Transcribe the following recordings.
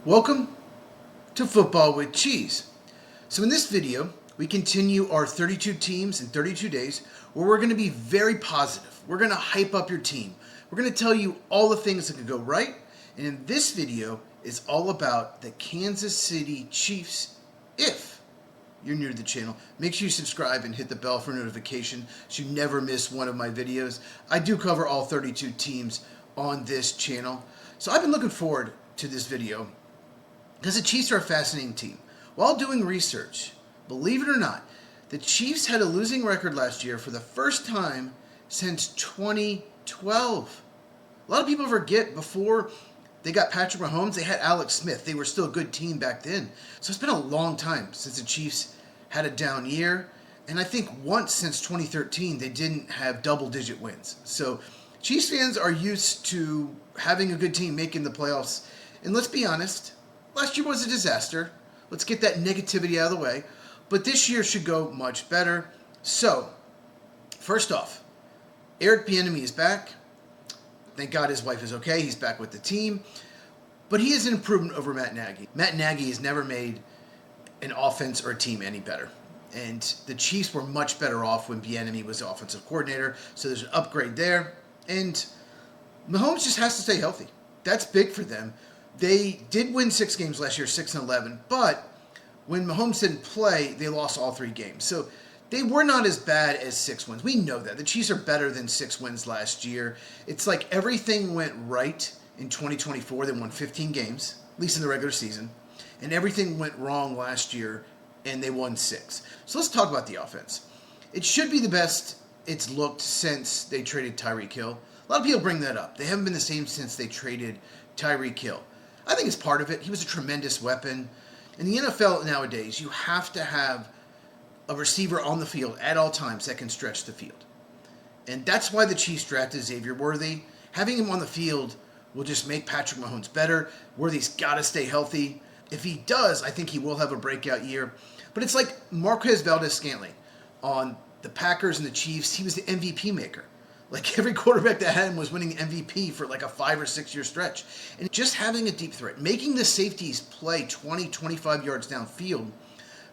Welcome to Football with Cheez. So in this video, we continue our 32 teams in 32 days where we're going to be very positive. We're going to hype up your team. We're going to tell you all the things that could go right. And in this video is all about the Kansas City Chiefs. If you're new to the channel, make sure you subscribe and hit the bell for notification so you never miss one of my videos. I do cover all 32 teams on this channel. So I've been looking forward to this video because the Chiefs are a fascinating team. While doing research, believe it or not, the Chiefs had a losing record last year for the first time since 2012. A lot of people forget before they got Patrick Mahomes, they had Alex Smith. They were still a good team back then. So it's been a long time since the Chiefs had a down year. And I think once since 2013, they didn't have double-digit wins. So Chiefs fans are used to having a good team making the playoffs. And let's be honest, last year was a disaster. Let's get that negativity out of the way. But this year should go much better. So, first off, Eric Bieniemy is back. Thank God his wife is okay. He's back with the team. But he is an improvement over Matt Nagy. Matt Nagy has never made an offense or a team any better. And the Chiefs were much better off when Bieniemy was the offensive coordinator. So there's an upgrade there. And Mahomes just has to stay healthy. That's big for them. They did win 6 games last year, 6-11, but when Mahomes didn't play, they lost all 3 games. So they were not as bad as 6 wins. We know that. The Chiefs are better than 6 wins last year. It's like everything went right in 2024. They won 15 games, at least in the regular season, and everything went wrong last year, and they won 6. So let's talk about the offense. It should be the best it's looked since they traded Tyreek Hill. A lot of people bring that up. They haven't been the same since they traded Tyreek Hill. I think it's part of it. He was a tremendous weapon. In the NFL nowadays, you have to have a receiver on the field at all times that can stretch the field. And that's why the Chiefs drafted Xavier Worthy. Having him on the field will just make Patrick Mahomes better. Worthy's got to stay healthy. If he does, I think he will have a breakout year. But it's like Marquez Valdes-Scantling on the Packers and the Chiefs. He was the MVP maker. Like every quarterback that had him was winning MVP for like a 5 or 6 year stretch. And just having a deep threat, making the safeties play 20, 25 yards downfield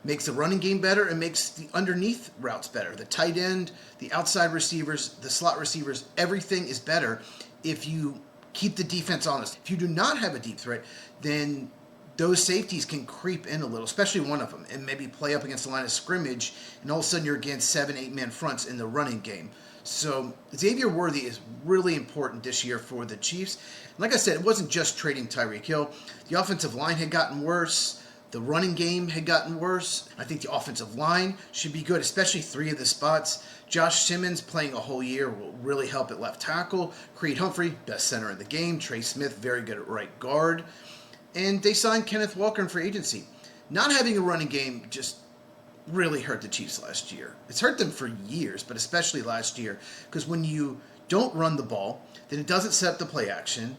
makes the running game better and makes the underneath routes better. The tight end, the outside receivers, the slot receivers, everything is better if you keep the defense honest. If you do not have a deep threat, then those safeties can creep in a little, especially one of them, and maybe play up against the line of scrimmage, and all of a sudden you're against 7, 8 man fronts in the running game. So Xavier Worthy is really important this year for the Chiefs. Like I said, it wasn't just trading Tyreek Hill. The offensive line had gotten worse. The running game had gotten worse. I think the offensive line should be good, especially 3 of the spots. Josh Simmons playing a whole year will really help at left tackle. Creed Humphrey, best center in the game. Trey Smith, very good at right guard. And they signed Kenneth Walker in free agency. Not having a running game just really hurt the Chiefs last year. It's hurt them for years, but especially last year, because when you don't run the ball, then it doesn't set up the play action,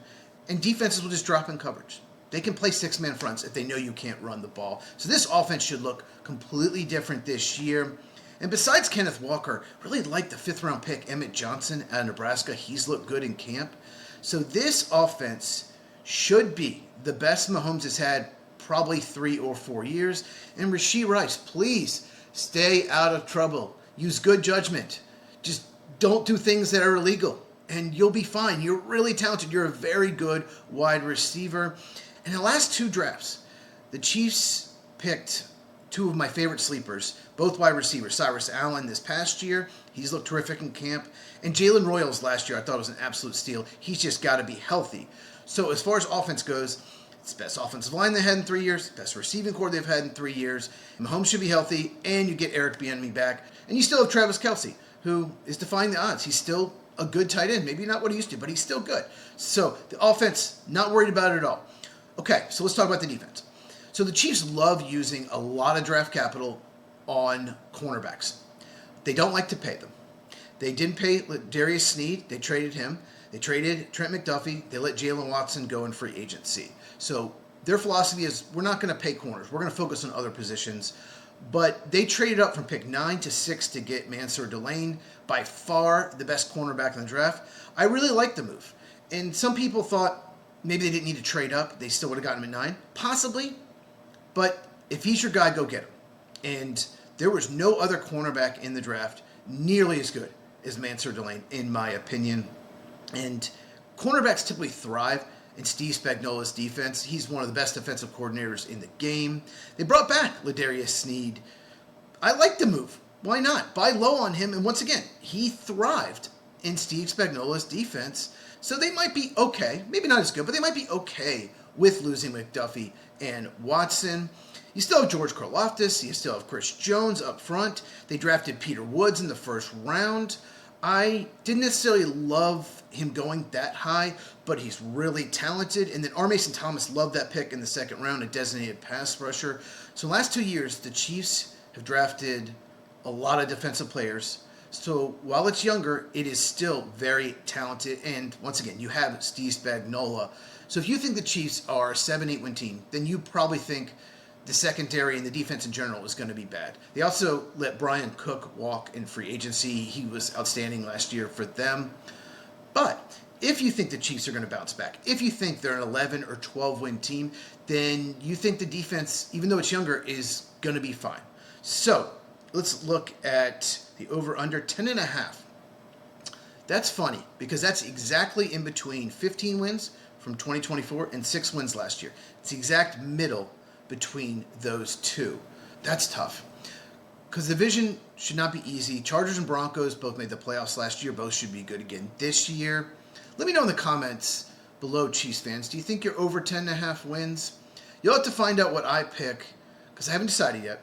and defenses will just drop in coverage. They can play 6-man fronts if they know you can't run the ball. So this offense should look completely different this year. And besides Kenneth Walker, really like the 5th-round pick, Emmett Johnson out of Nebraska. He's looked good in camp. So this offense should be the best Mahomes has had probably 3 or 4 years. And Rashee Rice, please stay out of trouble. Use good judgment. Just don't do things that are illegal, and you'll be fine. You're really talented. You're a very good wide receiver. In the last 2 drafts, the Chiefs picked 2 of my favorite sleepers, both wide receivers. Cyrus Allen this past year, he's looked terrific in camp. And Jalen Royals last year, I thought was an absolute steal. He's just got to be healthy. So as far as offense goes, it's the best offensive line they've had in 3 years, best receiving core they've had in 3 years. Mahomes should be healthy, and you get Eric Bieniemy back. And you still have Travis Kelce, who is defying the odds. He's still a good tight end. Maybe not what he used to, but he's still good. So the offense, not worried about it at all. Okay, so let's talk about the defense. So the Chiefs love using a lot of draft capital on cornerbacks. They don't like to pay them. They didn't pay Darius Sneed. They traded him. They traded Trent McDuffie. They let Jalen Watson go in free agency. So their philosophy is we're not going to pay corners. We're going to focus on other positions. But they traded up from pick 9 to 6 to get Mansour Delane, by far the best cornerback in the draft. I really like the move. And some people thought Maybe they didn't need to trade up. They still would have gotten him at 9. Possibly. But if he's your guy, go get him. And there was no other cornerback in the draft nearly as good as Mansour Delane, in my opinion. And cornerbacks typically thrive in Steve Spagnuolo's defense. He's one of the best defensive coordinators in the game. They brought back Ladarius Sneed. I like the move. Why not? Buy low on him. And once again, he thrived in Steve Spagnuolo's defense. So they might be okay. Maybe not as good, but they might be okay with losing McDuffie and Watson. You still have George Karlaftis. You still have Chris Jones up front. They drafted Peter Woods in the first round. I didn't necessarily love him going that high, but he's really talented. And then R. Mason Thomas loved that pick in the second round, a designated pass rusher. So last 2 years, the Chiefs have drafted a lot of defensive players. So while it's younger, it is still very talented. And once again, you have Steve Spagnuolo. So if you think the Chiefs are a 7-8 win team, then you probably think the secondary and the defense in general is going to be bad. They also let Brian Cook walk in free agency. He was outstanding last year for them. But if you think the Chiefs are going to bounce back, if you think they're an 11 or 12 win team, then you think the defense, even though it's younger, is going to be fine. So let's look at the over-under 10.5. That's funny because that's exactly in between 15 wins from 2024 and 6 wins last year. It's the exact middle between those two. That's tough because the division should not be easy. Chargers and Broncos both made the playoffs last year. Both should be good again this year. Let me know in the comments below, Chiefs fans. Do you think you're over 10.5 wins? You'll have to find out what I pick because I haven't decided yet.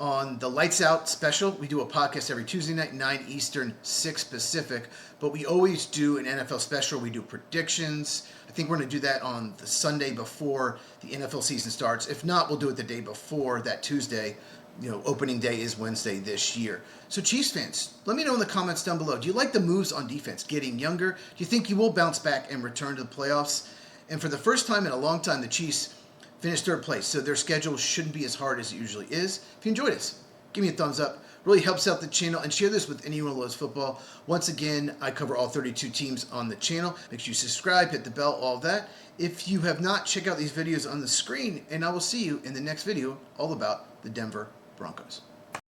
On the Lights Out special, we do a podcast every Tuesday night, 9 Eastern, 6 Pacific. But we always do an NFL special. We do predictions. I think we're going to do that on the Sunday before the NFL season starts. If not, we'll do it the day before that Tuesday. Opening day is Wednesday this year. So Chiefs fans, let me know in the comments down below. Do you like the moves on defense, getting younger? Do you think you will bounce back and return to the playoffs? And for the first time in a long time, the Chiefs finished 3rd place, so their schedule shouldn't be as hard as it usually is. If you enjoyed this, give me a thumbs up. Really helps out the channel, and share this with anyone who loves football. Once again, I cover all 32 teams on the channel. Make sure you subscribe, hit the bell, all of that. If you have not, check out these videos on the screen, and I will see you in the next video all about the Denver Broncos.